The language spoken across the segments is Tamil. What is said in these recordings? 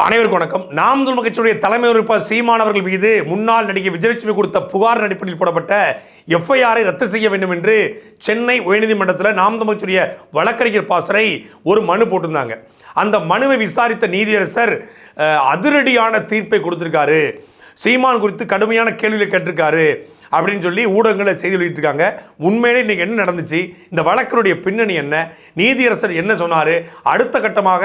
அனைவருக்கும் வணக்கம். நாம் தமிழர் கட்சியுடைய தலைமை உறுப்பினர் சீமான் அவர்கள் மீது முன்னாள் நடிகை விஜயலட்சுமி கொடுத்த புகார் அடிப்படையில் போடப்பட்ட எஃப்ஐஆரை ரத்து செய்ய வேண்டும் என்று சென்னை உயர்நீதிமன்றத்தில் நாம் தமிழர் கட்சியுடைய வழக்கறிஞர் பாசறை ஒரு மனு போட்டிருந்தாங்க. அந்த மனுவை விசாரித்த நீதியரசர் அதிரடியான தீர்ப்பை கொடுத்திருக்காரு. சீமான் குறித்து கடுமையான கேள்விகளை கேட்டிருக்காரு அப்படின்னு சொல்லி ஊடகங்களை செய்தி வெளியிட்டிருக்காங்க. உண்மையிலே இன்றைக்கி என்ன நடந்துச்சு, இந்த வழக்கினுடைய பின்னணி என்ன, நீதியரசர் என்ன சொன்னார், அடுத்த கட்டமாக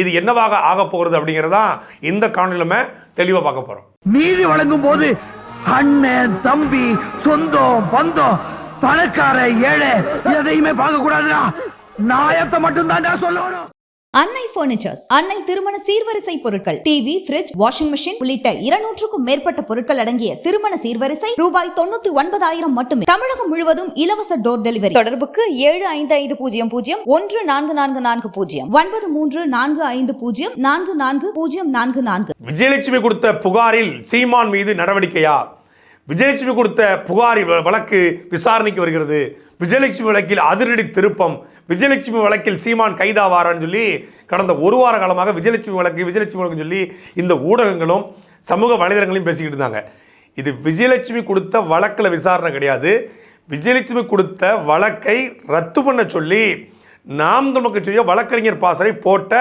இது என்னவாக ஆக போகிறது அப்படிங்கிறதான் இந்த காணொளியில தெளிவாக பார்க்க போகிறோம். நீதி வழங்கும் போது அண்ணன் தம்பி சொந்தம் பந்தம் பணக்கார ஏழை எதையுமே பார்க்க கூடாதுடா, நாயத்தை மட்டும் தான் சொல்லணும். அன்னை பர்னிச்சர்ஸ், அன்னை திருமண சீர்வரிசை பொருட்கள், டிவி, ஃபிரிட்ஜ், வாஷிங் மெஷின் உள்ளிட்ட 200க்கும் மேற்பட்ட பொருட்கள் அடங்கிய திருமண சீர்வரிசை ரூபாய் 99,000 மட்டுமே. தமிழகம் முழுவதும் இலவச டோர் டெலிவரி. தொடர்புக்கு 7550014440 9345044044. விஜயலட்சுமி கொடுத்த புகாரில் சீமான் மீது நடவடிக்கையா? விஜயலட்சுமி கொடுத்த புகாரில் வழக்கு விசாரணைக்கு வருகிறது. விஜயலட்சுமி வழக்கில் அதிரடி திருப்பம். விஜயலட்சுமி வழக்கில் சீமான் கைதாவாரான்னு சொல்லி கடந்த ஒரு வார காலமாக விஜயலட்சுமி வழக்கு சொல்லி இந்த ஊடகங்களும் சமூக வலைதளங்களையும் பேசிக்கிட்டு இருந்தாங்க. இது விஜயலட்சுமி கொடுத்த வழக்கில் விசாரணை கிடையாது. விஜயலட்சுமி கொடுத்த வழக்கை ரத்து பண்ண சொல்லி நாம் தமிழர் கட்சியுடைய வழக்கறிஞர் பாசறை போட்ட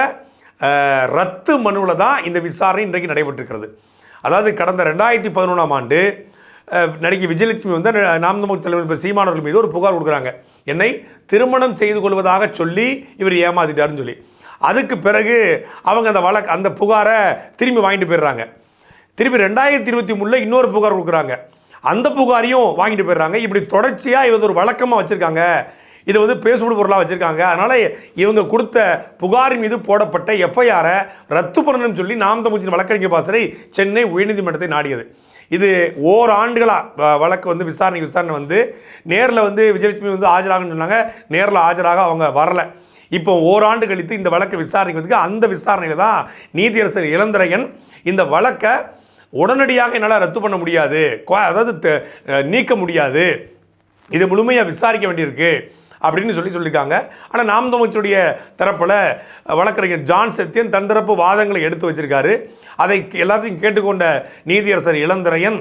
ரத்து மனுவில் தான் இந்த விசாரணை இன்றைக்கு நடைபெற்றிருக்கிறது. அதாவது கடந்த 2011ஆம் ஆண்டு நடிகை விஜயலட்சுமி வந்து நாம் தமிழர் தலைவர் சீமானவர்கள் மீது ஒரு புகார் கொடுக்குறாங்க. என்னை திருமணம் செய்து கொள்வதாக சொல்லி இவர் ஏமாத்திட்டாருன்னு சொல்லி. அதுக்கு பிறகு அவங்க அந்த புகாரை திரும்பி வாங்கிட்டு போயிடுறாங்க. திரும்பி 2023 இன்னொரு புகார் கொடுக்குறாங்க. அந்த புகாரையும் வாங்கிட்டு போயிடுறாங்க. இப்படி தொடர்ச்சியாக இவர் ஒரு வழக்கமாக வச்சுருக்காங்க. இதை வந்து பேசுபடு பொருளாக வச்சுருக்காங்க. அதனால் இவங்க கொடுத்த புகாரின் மீது போடப்பட்ட எஃப்ஐஆரை ரத்து பண்ணணும்னு சொல்லி நாம் தமிழ் வழக்கறிஞர் பாசறை சென்னை உயர்நீதிமன்றத்தை நாடியது. இது ஓராண்டுகளாக வழக்கு வந்து விசாரணை வந்து நேரில் வந்து விஜயலட்சுமி வந்து ஆஜராகன்னு சொன்னாங்க. நேரில் ஆஜராக அவங்க வரலை. இப்போ ஓராண்டு கழித்து இந்த வழக்கு விசாரணைக்கு வந்து அந்த விசாரணையில் தான் நீதியரசர் இளந்திரையன் இந்த வழக்கை உடனடியாக என்னால் ரத்து பண்ண முடியாது, அதாவது நீக்க முடியாது, இது முழுமையாக விசாரிக்க வேண்டியிருக்கு அப்படின்னு சொல்லியிருக்காங்க. ஆனால் நாம் தமிழருடைய தரப்பில் வழக்கறிஞர் ஜான் சத்யன் தன் தரப்பு வாதங்களை எடுத்து வச்சிருக்காரு. அதை எல்லாத்தையும் கேட்டுக்கொண்ட நீதியரசர் இளந்திரையன்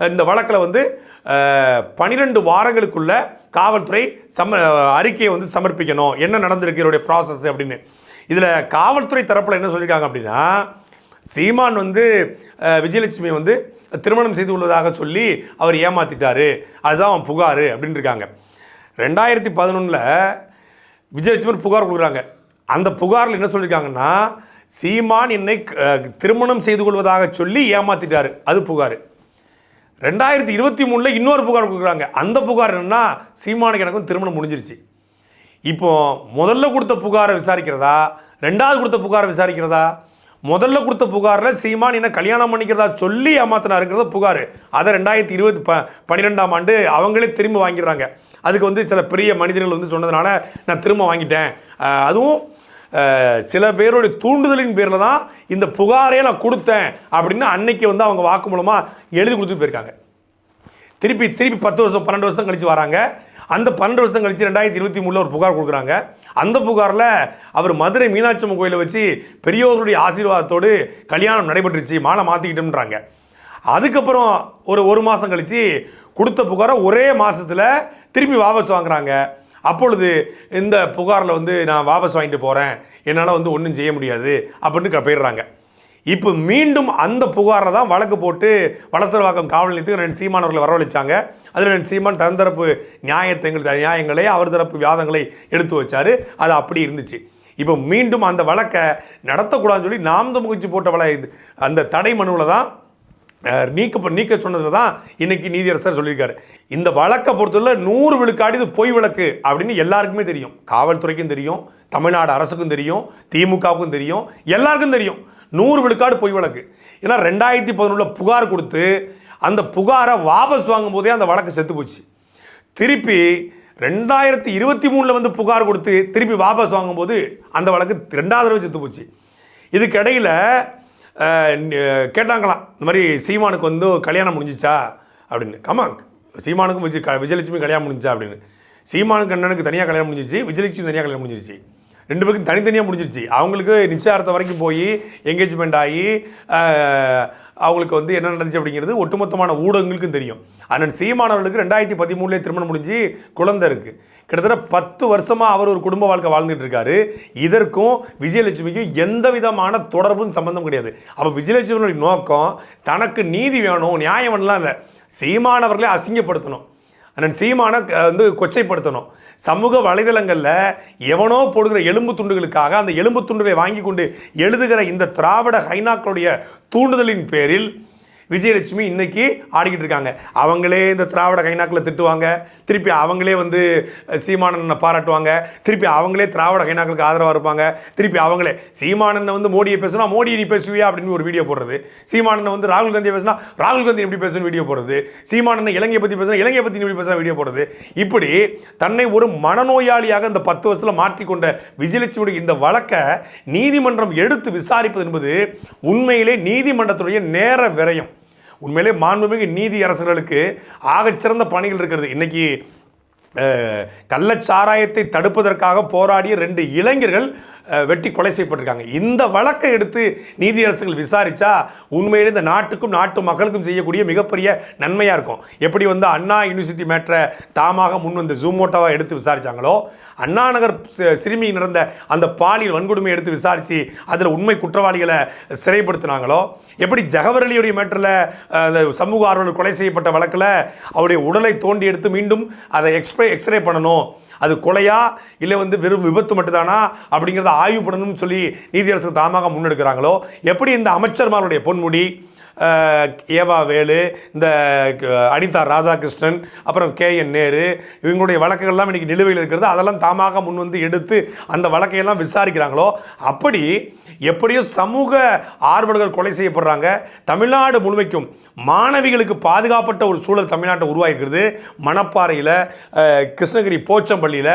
இந்த வழக்கில் வந்து 12 வாரங்களுக்குள்ள காவல்துறை அறிக்கையை வந்து சமர்ப்பிக்கணும், என்ன நடந்திருக்கு இதோடைய ப்ராசஸ் அப்படின்னு. இதில் காவல்துறை தரப்பில் என்ன சொல்லியிருக்காங்க அப்படின்னா, சீமான் வந்து விஜயலட்சுமி வந்து திருமணம் செய்து கொள்வதாக சொல்லி அவர் ஏமாற்றிட்டாரு, அதுதான் அவன் புகார் அப்படின்னு இருக்காங்க. 2011 விஜயலட்சுமி புகார் கொடுக்குறாங்க. அந்த புகாரில் என்ன சொல்லியிருக்காங்கன்னா, சீமான் என்னை திருமணம் செய்து கொள்வதாக சொல்லி ஏமாத்திட்டாரு, அது புகார். 2023 இன்னொரு புகார் கொடுக்குறாங்க. அந்த புகார் என்னன்னா, சீமானுக்கு எனக்கும் திருமணம் முடிஞ்சிருச்சு. இப்போ முதல்ல கொடுத்த புகாரை விசாரிக்கிறதா, ரெண்டாவது கொடுத்த புகாரை விசாரிக்கிறதா? முதல்ல கொடுத்த புகாரில் சீமான் என்ன கல்யாணம் பண்ணிக்கிறதா சொல்லி ஏமாத்தினாருங்கிறத புகார். அதை 2012ஆம் ஆண்டு அவங்களே திரும்ப வாங்கிடுறாங்க. அதுக்கு வந்து சில பெரிய மனிதர்கள் வந்து சொன்னதுனால நான் திரும்ப வாங்கிட்டேன், அதுவும் சில பேருடைய தூண்டுதலின் பேரில் தான் இந்த புகாரே நான் கொடுத்தேன் அப்படின்னு அன்னைக்கு வந்து அவங்க வாக்குமூலமாக எழுதி கொடுத்துட்டு போயிருக்காங்க. திருப்பி 10 வருஷம் 12 வருஷம் கழித்து வராங்க. அந்த 12 வருஷம் கழித்து 2023 ஒரு புகார் கொடுக்குறாங்க. அந்த புகாரில் அவர் மதுரை மீனாட்சி அம்மன் கோயிலை வச்சு பெரியோருடைய ஆசீர்வாதத்தோடு கல்யாணம் நடைபெற்றுச்சு, மாலை மாற்றிக்கிட்டோம்ன்றாங்க. அதுக்கப்புறம் ஒரு மாதம் கழித்து கொடுத்த புகாரை ஒரே மாதத்தில் திருப்பி வாபஸ் வாங்குறாங்க. அப்பொழுது இந்த புகாரில் வந்து நான் வாபஸ் வாங்கிட்டு போகிறேன், என்னால் வந்து ஒன்றும் செய்ய முடியாது அப்படின்னு போயிடுறாங்க. இப்போ மீண்டும் அந்த புகாரை தான் வழக்கு போட்டு வளசரவாக்கம் காவல் நிலையத்துக்கு சீமான் அவர்களை வரவழைச்சாங்க. அதில் சீமான் தன் தரப்பு நியாயங்களை அவர் தரப்பு வாதங்களை எடுத்து வச்சார். அது அப்படி இருந்துச்சு. இப்போ மீண்டும் அந்த வழக்கை நடத்தக்கூடாதுன்னு சொல்லி நாம் தமிழர் கட்சி போட்ட அந்த தடை மனுவில் தான் நீக்க சொன்னதில் தான் இன்னைக்கு நீதியரசர் சொல்லியிருக்காரு. இந்த வழக்கை பொறுத்தவரை 100 விழுக்காடு இது பொய் வழக்கு அப்படின்னு எல்லாருக்குமே தெரியும். காவல்துறைக்கும் தெரியும், தமிழ்நாடு அரசுக்கும் தெரியும், திமுகவுக்கும் தெரியும், எல்லாருக்கும் தெரியும் 100 விழுக்காடு பொய் வழக்கு. ஏன்னா 2011 புகார் கொடுத்து அந்த புகாரை வாபஸ் வாங்கும் போதே அந்த வழக்கு செத்து போச்சு. திருப்பி 2023 வந்து புகார் கொடுத்து திருப்பி வாபஸ் வாங்கும்போது அந்த வழக்கு 2வது தடவை செத்து போச்சு. இதுக்கிடையில் கேட்டாங்களாம், இந்த மாதிரி சீமானுக்கு வந்து கல்யாணம் முடிஞ்சிச்சா அப்படின்னு. சீமானுக்கும் விஜயலட்சுமி கல்யாணம் முடிஞ்சா அப்படின்னு. சீமானுக்கு அண்ணனுக்கு தனியாக கல்யாணம் முடிஞ்சிச்சு, விஜயலட்சுமி தனியாக கல்யாணம் முடிஞ்சிருச்சு. 2 பேருக்கும் தனித்தனியாக முடிஞ்சிருச்சு. அவங்களுக்கு நிச்சயார்த்தம் வரைக்கும் போய் என்கேஜ்மெண்ட் ஆகி அவங்களுக்கு வந்து என்ன நடந்துச்சு அப்படிங்கிறது ஒட்டுமொத்தமான ஊடகங்களுக்கும் தெரியும். அண்ணன் சீமானவர்களுக்கு 2013 திருமணம் முடிஞ்சு குழந்தை இருக்குது. கிட்டத்தட்ட 10 வருஷமாக அவர் ஒரு குடும்ப வாழ்க்கை வாழ்ந்துட்டு இருக்காரு. இதற்கும் விஜயலட்சுமிக்கும் எந்த விதமான தொடர்பும் சம்பந்தம் கிடையாது. அப்போ விஜயலட்சுமியோட நோக்கம் தனக்கு நீதி வேணும், நியாயம் வேணும்லாம் இல்லை, சீமானவர்களே அசிங்கப்படுத்தணும், அண்ணன் சீமானை வந்து கொச்சைப்படுத்தணும். சமூக வலைதளங்களில் எவனோ போடுகிற எலும்பு துண்டுகளுக்காக அந்த எலும்பு துண்டுகளை வாங்கி கொண்டு எழுதுகிற இந்த திராவிட ஹைனாக்களுடைய தூண்டுதலின் பேரில் விஜயலட்சுமி இன்னைக்கு ஆடிக்கிட்டு இருக்காங்க. அவங்களே இந்த திராவிட கைநாக்கில் திட்டுவாங்க, திருப்பி அவங்களே வந்து சீமானனை பாராட்டுவாங்க, திருப்பி அவங்களே திராவிட கைநாக்களுக்கு ஆதரவாக இருப்பாங்க, திருப்பி அவங்களே சீமானனை வந்து மோடியை பேசுனா மோடியை நீ பேசுவியா அப்படின்னு ஒரு வீடியோ போடுறது, சீமானனை வந்து ராகுல் காந்தியை பேசுனா ராகுல் காந்தி எப்படி பேசணும் வீடியோ போடுறது, சீமானனை இலங்கையை பற்றி பேசுனா இலங்கையை பற்றி எப்படி பேசுனா வீடியோ போடுறது. இப்படி தன்னை ஒரு மனநோயாளியாக இந்த 10 வருஷத்தில் மாற்றிக்கொண்ட விஜயலட்சுமியுடைய இந்த வழக்கை நீதிமன்றம் எடுத்து விசாரிப்பது என்பது உண்மையிலே நீதிமன்றத்துடைய நேர விரயம். உண்மையிலே மாண்புமிகு நீதி அரசர்களுக்கு ஆகச்சிறந்த பணிகள் இருக்கிறது. இன்னைக்கு கள்ளச்சாராயத்தை தடுப்பதற்காக போராடிய 2 இளைஞர்கள் வெட்டி கொலை செய்யப்பட்டிருக்காங்க. இந்த வழக்கை எடுத்து நீதியரசர்கள் விசாரித்தா உண்மையிலே இந்த நாட்டுக்கும் நாட்டு மக்களுக்கும் செய்யக்கூடிய மிகப்பெரிய நன்மையாக இருக்கும். எப்படி வந்து அண்ணா யூனிவர்சிட்டி மேட்டரை தாமாக முன் வந்து ஜூமோட்டோவாக எடுத்து விசாரித்தாங்களோ, அண்ணா நகர் சிறுமி நடந்த அந்த பாலியல் வன்கொடுமையை எடுத்து விசாரித்து அதில் உண்மை குற்றவாளிகளை சிறைப்படுத்தினாங்களோ, எப்படி ஜகவரலியுடைய மேட்டரில் அந்த சமூக ஆர்வலர் கொலை செய்யப்பட்ட வழக்கில் அவருடைய உடலை தோண்டி எடுத்து மீண்டும் அதை எக்ஸ்ரே பண்ணணும், அது கொலையா இல்லை வந்து வெறும் விபத்து மட்டும்தானா அப்படிங்கிறத ஆய்வு பண்ணணும்னு சொல்லி நீதியரசர் தாமாக முன்னெடுக்கிறாங்களோ, எப்படி இந்த அமைச்சர்மாருடைய பொன்முடி, ஏவா வேலு, இந்த அனிதா ராதாகிருஷ்ணன், அப்புறம் KN நேரு, இவங்களுடைய வழக்குகள்லாம் இன்றைக்கி நிலுவையில் இருக்கிறது, அதெல்லாம் தாமாக முன் வந்து எடுத்து அந்த வழக்கையெல்லாம் விசாரிக்கிறாங்களோ, அப்படி எப்படியோ சமூக ஆர்வலர்கள் கொலை செய்யப்படுறாங்க. தமிழ்நாடு முழுமைக்கும் மாணவிகளுக்கு பாதுகாப்பட்ட ஒரு சூழல் தமிழ்நாட்டை உருவாகிருக்கிறது. மணப்பாறையில், கிருஷ்ணகிரி போச்சம்பள்ளியில்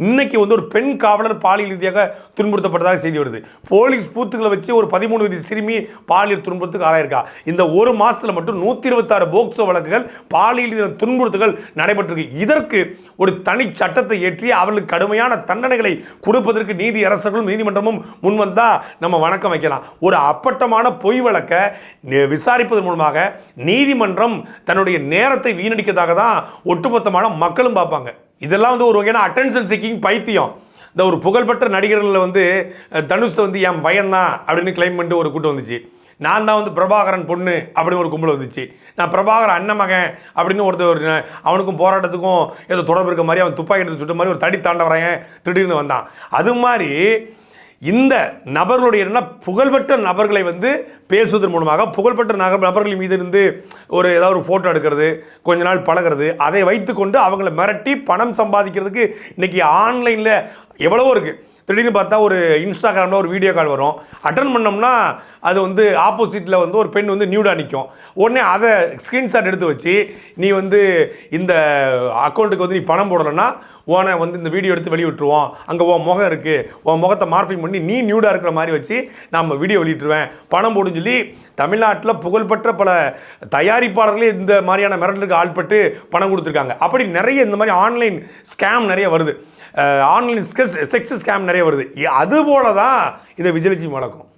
இன்னைக்கு வந்து ஒரு பெண் காவலர் பாலியல் ரீதியாக துன்புறுத்தப்பட்டதாக செய்தி வருது. போலீஸ் பூத்துக்களை வச்சு ஒரு 13 வயது சிறுமி பாலியல் துன்புறுத்துக்கு ஆளாயிருக்கா. இந்த ஒரு மாதத்தில் மட்டும் 126 போக்சோ வழக்குகள் பாலியல் துன்புறுத்துகள் நடைபெற்றிருக்கு. இதற்கு ஒரு தனி சட்டத்தை ஏற்றி அவர்களுக்கு கடுமையான தண்டனைகளை கொடுப்பதற்கு நீதி அரசர்களும் நீதிமன்றமும் முன்வந்தா நம்ம வணக்கம் வைக்கலாம். ஒரு அப்பட்டமான பொய் வழக்கை விசாரிப்பதன் மூலமாக நீதிமன்றம் தன்னுடைய நேரத்தை வீணடிக்கிறதாக தான் ஒட்டுமொத்தமான மக்களும் பார்ப்பாங்க. இதெல்லாம் வந்து ஒரு வகையான அட்டென்ஷன் சீக்கிங் பைத்தியம். இந்த ஒரு புகழ்பெற்ற நடிகர்களில் வந்து தனுஷ் வந்து என் பையன்தான் அப்படின்னு கிளைம் பண்ணிட்டு ஒரு கூட்டம் வந்துச்சு. நான் தான் வந்து பிரபாகரன் பொண்ணு அப்படின்னு ஒரு கும்பல் வந்துச்சு. நான் பிரபாகரன் அண்ணன் மகன் அப்படின்னு ஒருத்தர் அவனுக்கும் போராட்டத்துக்கும் ஏதோ தொடர்பு இருக்க மாதிரி அவன் துப்பாக்கி எடுத்து சுட்ட மாதிரி ஒரு தடி தாண்டவரையன் திடீர்னு வந்தான். அது மாதிரி இந்த நபர்களுடைய என்ன புகழ்பெற்ற நபர்களை வந்து பேசுவதன் மூலமாக புகழ்பெற்ற நபர்கள் மீது இருந்து ஏதாவது ஒரு ஃபோட்டோ எடுக்கிறது, கொஞ்ச நாள் பழகிறது, அதை வைத்துக்கொண்டு அவங்கள மிரட்டி பணம் சம்பாதிக்கிறதுக்கு இன்றைக்கி ஆன்லைனில் எவ்வளவோ இருக்குது. திடீர்னு பார்த்தா ஒரு இன்ஸ்டாகிராமில் ஒரு வீடியோ கால் வரும், அட்டன் பண்ணோம்னா அது வந்து ஆப்போசிட்டில் வந்து ஒரு பெண் வந்து நியூடாக நிற்கும். உடனே அதை ஸ்க்ரீன்ஷாட் எடுத்து வச்சு நீ வந்து இந்த அக்கௌண்ட்டுக்கு வந்து நீ பணம் போடலைன்னா உன்னை வந்து இந்த வீடியோ எடுத்து வெளியிட்டுருவோம், அங்கே உன் முகம் இருக்குது, உன் முகத்தை மார்ஃபிங் பண்ணி நீ நியூடாக இருக்கிற மாதிரி வச்சு நம்ம வீடியோ வெளியிட்டுருவேன், பணம் போடுன்னு சொல்லி தமிழ்நாட்டில் புகழ்பெற்ற பல தயாரிப்பாளர்களே இந்த மாதிரியான மிரட்டலுக்கு ஆள்பட்டு பணம் கொடுத்துருக்காங்க. அப்படி நிறைய இந்த மாதிரி ஆன்லைன் ஸ்கேம் நிறைய வருது, ஆன்லைன் செக்ஸ் ஸ்கேம் நிறைய வருது. அதுபோல தான் இதை விஜயலட்சுமி வழக்கம்.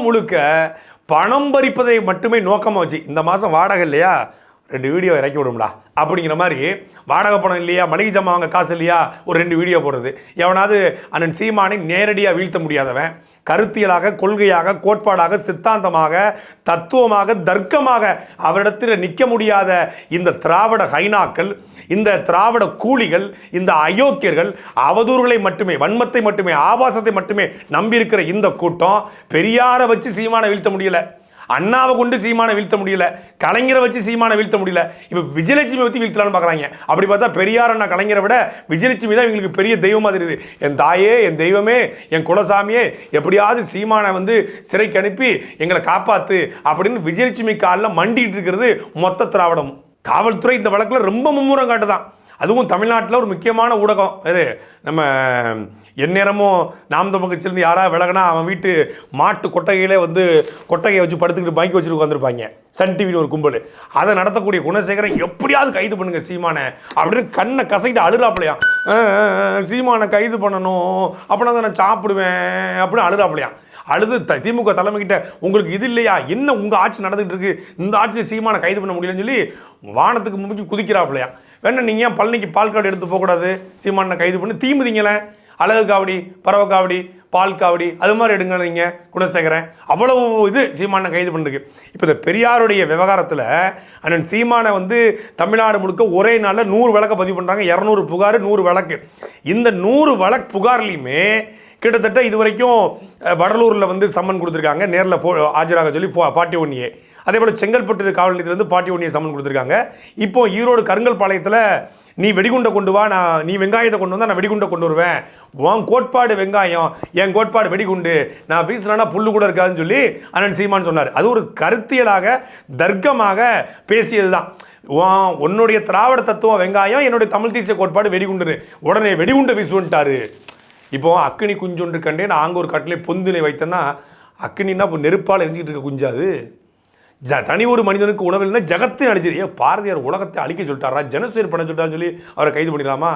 முழுக்க பணம் பறிப்பதை மட்டுமே நோக்கமாக வச்சு இந்த மாதம் வாடகை இல்லையா 2 வீடியோ இறக்கி விடும்டா அப்படிங்கிற மாதிரி, வாடகை பணம் இல்லையா, மளிகை ஜாமான் வாங்க காசு இல்லையா, ஒரு 2 வீடியோ போடுறது. எவனாவது அண்ணன் சீமானை நேரடியாக வீழ்த்த முடியாதவன், கருத்தியலாக, கொள்கையாக, கோட்பாடாக, சித்தாந்தமாக, தத்துவமாக, தர்க்கமாக அவரிடத்தில் நிற்க முடியாத இந்த திராவிட ஹைனாக்கள், இந்த திராவிட கூலிகள், இந்த அயோக்கியர்கள் அவதூறுகளை மட்டுமே, வன்மத்தை மட்டுமே, ஆபாசத்தை மட்டுமே நம்பியிருக்கிற இந்த கூட்டம் பெரியாரை வச்சு சீமானை வீழ்த்த முடியல, அண்ணாவை கொண்டு சீமானை வீழ்த்த முடியல, கலைஞரை வச்சு சீமானை வீழ்த்த முடியல, இப்போ விஜயலட்சுமி வச்சு வீழ்த்தலான்னு பார்க்குறாங்க. அப்படி பார்த்தா பெரியார் அண்ணா கலைஞரை விட விஜயலட்சுமி தான் இவங்களுக்கு பெரிய தெய்வமாக தெரியுது. என் தாயே, என் தெய்வமே, என் குலசாமியே, எப்படியாவது சீமானை வந்து சிறைக்கு அனுப்பி எங்களை காப்பாற்று அப்படின்னு விஜயலட்சுமி காலில் மண்டிகிட்டு இருக்கிறது மொத்த திராவிடம். காவல்துறை இந்த வழக்கில் ரொம்ப மும்முரம் காட்டுதான். அதுவும் தமிழ்நாட்டில் ஒரு முக்கியமான ஊடகம் இது நம்ம எந்நேரமும் நாம் தமிழ் கட்சியிலேருந்து யாராவது விலகினா அவன் வீட்டு மாட்டு கொட்டகையிலே வந்து கொட்டகையை வச்சு படுத்துக்கிட்டு பைக் வச்சுட்டு உட்காந்துருப்பாங்க. சன் டிவியில் ஒரு கும்பல். அதை நடத்தக்கூடிய குணசேகரன் எப்படியாவது கைது பண்ணுங்க சீமானை அப்படின்னு கண்ணை கசைக்கிட்டு அழுறாப்பிலையாம். சீமானை கைது பண்ணணும் அப்படின்னா தான் நான் சாப்பிடுவேன் அப்படின்னு அழுறாப்பிலையாம். அழுது திமுக தலைமைக்கிட்ட உங்களுக்கு இது இல்லையா, என்ன உங்கள் ஆட்சி நடந்துகிட்டு இருக்கு, இந்த ஆட்சியை சீமானை கைது பண்ண முடியலன்னு சொல்லி வானத்துக்கு முன்னாடி குதிக்கிறாப்பிலையா. வேணா நீங்கள் ஏன் பழனிக்கு பால் கார்டு எடுத்து போகக்கூடாது, சீமானை கைது பண்ணி தீமுதிங்களே, அழகு காவடி, பறவை காவடி, பால் காவடி அது மாதிரி எடுங்க நீங்கள் குணசேகரன். அவ்வளவு இது சீமானை கைது பண்ணுறதுக்கு. இப்போ இந்த பெரியாருடைய விவகாரத்தில் அண்ணன் சீமானை வந்து தமிழ்நாடு முழுக்க ஒரே நாளில் 100 வழக்கை பதிவு பண்ணுறாங்க. 200 புகார் 100 வழக்கு. இந்த 100 வழக்கு புகார்லையுமே கிட்டத்தட்ட இது வரைக்கும் வடலூரில் வந்து சம்மன் கொடுத்துருக்காங்க, நேரில் ஆஜராக சொல்லி 41A. அதே போல் செங்கல்பட்டு காவல் நிலையத்திலேருந்து 41A சம்மன் கொடுத்துருக்காங்க. இப்போ ஈரோடு கருங்கல்பாளையத்தில் நீ வெடிகுண்டை கொண்டு வா, நீ வெங்காயத்தை கொண்டு வந்தால் நான் வெடிகுண்டை கொண்டு வருவேன், உன் கோட்பாடு வெங்காயம், என் கோட்பாடு வெடிகுண்டு, நான் வீசுறேன்னா புல்லு கூட இருக்காதுன்னு சொல்லி அண்ணன் சீமான் சொன்னார். அது ஒரு கருத்தியலாக தர்க்கமாக பேசியது தான். உன்னுடைய திராவிட தத்துவம் வெங்காயம், என்னுடைய தமிழ் தேசிய கோட்பாடு வெடிகுண்டு, உடனே வெடிகுண்டை வீசுவன்ட்டாரு. இப்போ அக்கினி குஞ்சொன்று கண்டேன் நாங்கள் ஒரு கட்டிலே பொந்தினை வைத்தேன்னா அக்கினின்னா இப்போ நெருப்பால் எரிஞ்சிக்கிட்டு இருக்க குஞ்சாது. தனி ஒரு மனிதனுக்கு உணவு இல்லைன்னா ஜகத்தை அழிச்சிரு. பாரதியார் உலகத்தை அழிக்க சொல்லிட்டாரா, ஜனசேர் பண்ண சொல்லிட்டாருன்னு சொல்லி அவரை கைது பண்ணிடலாமா?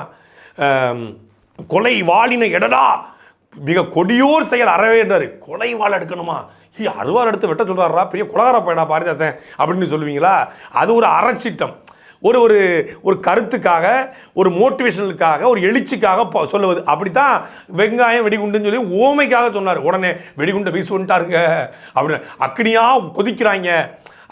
கொலை வாளினை எடடா மிக கொடியோர் செயல் அறவே என்றார். கொலை வாள் எடுக்கணுமா, அறுவார் எடுத்து வெட்ட சொல்கிறாரா, பெரிய குலகார பையனா பாரதிதாசன் அப்படின்னு சொல்லுவீங்களா? அது ஒரு அறச்சிட்டம். ஒரு ஒரு ஒரு கருத்துக்காக, ஒரு மோட்டிவேஷனுக்காக, ஒரு எழுச்சிக்காக சொல்லுவது. அப்படித்தான் வெங்காயம் வெடிகுண்டுன்னு சொல்லி ஓமைக்காக சொன்னார். உடனே வெடிகுண்டை வீசுன்ட்டாருங்க அப்படின்னு. அக்னியாக கொதிக்கிறாங்க,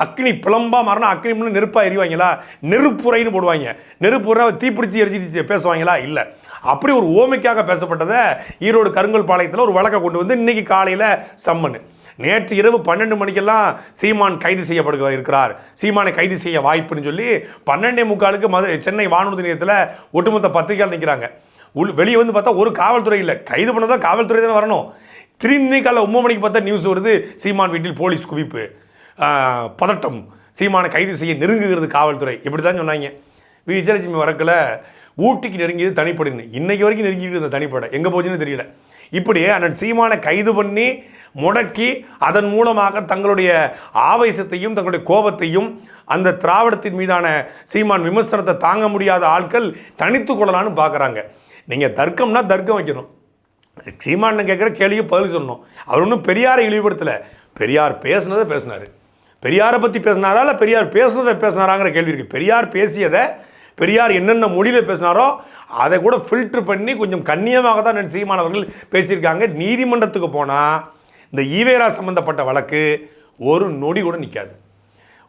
அக்னி பிளம்பா மாறினா அக்னி முன்னு நெருப்பாக எரிவாங்களா? நெருப்புரைன்னு போடுவாங்க. நெருப்புரை தீப்பிடிச்சி எரிச்சிட்டு பேசுவாங்களா? இல்லை. அப்படி ஒரு ஓமைக்காக பேசப்பட்டதை ஈரோடு கருங்கல்பாளையத்தில் ஒரு வழக்கை கொண்டு வந்து இன்னைக்கு காலையில் சம்மன். நேற்று இரவு 12 மணிக்கெல்லாம் சீமான் கைது செய்யப்படுக இருக்கிறார், சீமானை கைது செய்ய வாய்ப்புன்னு சொல்லி 12:45 சென்னை வானூர்தி நிலையத்தில் ஒட்டுமொத்த பத்திரிகையாளர் நிற்கிறாங்க. வெளியே வந்து பார்த்தா ஒரு காவல்துறை இல்லை. கைது பண்ணதான் காவல்துறை தானே வரணும். திருநெல்வேலியில் 9 மணிக்கு பார்த்தா நியூஸ் வருது, சீமான் வீட்டில் போலீஸ் குவிப்பு, பதட்டம், சீமானை கைது செய்ய நெருங்குகிறது காவல்துறை. இப்படி தான் சொன்னாங்க. விஜயலட்சுமி வரக்கில் ஊட்டிக்கு நெருங்கியது தனிப்படைன்னு இன்னைக்கு வரைக்கும் நெருங்கிட்டு இருந்த தனிப்படை எங்கே போச்சுன்னு தெரியல. இப்படியே அண்ணன் சீமானை கைது பண்ணி முடக்கி அதன் மூலமாக தங்களுடைய ஆவேசத்தையும் தங்களுடைய கோபத்தையும் அந்த திராவிடத்தின் மீதான சீமான் விமர்சனத்தை தாங்க முடியாத ஆட்கள் தனித்து கொள்ளலான்னு பார்க்குறாங்க. நீங்கள் தர்க்கம்னா தர்க்கம் வைக்கணும். சீமான் கேட்குற கேள்விக்கு பதில் சொல்லணும். அவர் ஒன்றும் பெரியாரை இழிவுபடுத்தலை. பெரியார் பேசுனதை பேசினார். பெரியாரை பற்றி பேசினாரா இல்லை பெரியார் பேசுனதை பேசினாராங்கிற கேள்வி இருக்குது. பெரியார் பேசியதை, பெரியார் என்னென்ன மொழியில் பேசினாரோ அதை கூட ஃபில்டர் பண்ணி கொஞ்சம் கண்ணியமாக தான் சீமான் அவர்கள் பேசியிருக்காங்க. நீதிமன்றத்துக்கு போனால் இந்த ஈவேரா சம்மந்தப்பட்ட வழக்கு ஒரு நொடி கூட நிற்காது.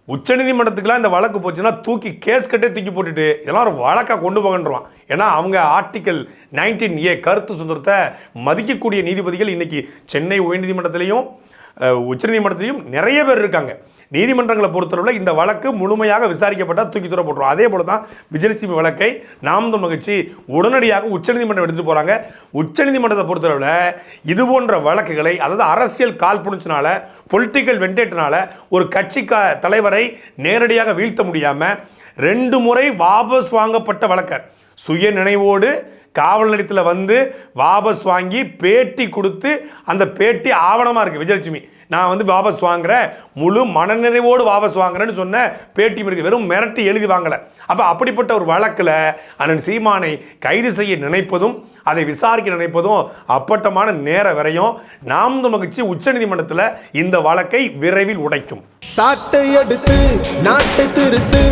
உச்சநீதிமன்றத்துக்குலாம் இந்த வழக்கு போச்சுன்னா தூக்கி கேஸ் கட்டே தூக்கி போட்டுட்டு இதெல்லாம் ஒரு வழக்காக கொண்டு போகன்றான். ஏன்னா அவங்க ஆர்டிக்கல் 19A கருத்து சுதந்திரத்தை மதிக்கக்கூடிய நீதிபதிகள் இன்றைக்கி சென்னை உயர்நீதிமன்றத்திலையும் உச்சநீதிமன்றத்திலையும் நிறைய பேர் இருக்காங்க. நீதிமன்றங்களை பொறுத்தளவில் இந்த வழக்கு முழுமையாக விசாரிக்கப்பட்டால் தூக்கி தூர போட்டுரும். அதே போல தான் விஜயலட்சுமி வழக்கை நாம் தமிழ் கட்சி உடனடியாக உச்சநீதிமன்றம் எடுத்துகிட்டு போகிறாங்க. உச்சநீதிமன்றத்தை பொறுத்தளவில் இது போன்ற வழக்குகளை, அதாவது அரசியல் காழ்ப்புணர்ச்சினால, பொலிட்டிக்கல் வெண்டேட்டினால ஒரு கட்சி தலைவரை நேரடியாக வீழ்த்த முடியாமல் 2 முறை வாபஸ் வாங்கப்பட்ட வழக்கை சுய நினைவோடு காவல் நிலையத்தில் வந்து வாபஸ் வாங்கி பேட்டி கொடுத்து, அந்த பேட்டி ஆவணமாக இருக்குது. விஜயலட்சுமி நான் வந்து வாபஸ் வாங்குறேன், முழு மனநிறைவோடு வாபஸ் வாங்குறேன்னு சொன்ன பேட்டியும் இருக்குது. வெறும் மிரட்டி எழுதி வாங்கலை. அப்போ அப்படிப்பட்ட ஒரு வழக்கில் அண்ணன் சீமானை கைது செய்ய நினைப்பதும் அதை விசாரிக்க நினைப்பதும் அப்பட்டமான நேர வரையும் நாம் தமிழ் கட்சி உச்சநீதிமன்றத்தில் இந்த வழக்கை விரைவில் உடைக்கும். சாட்டை எடுத்து நாட்டை திருத்து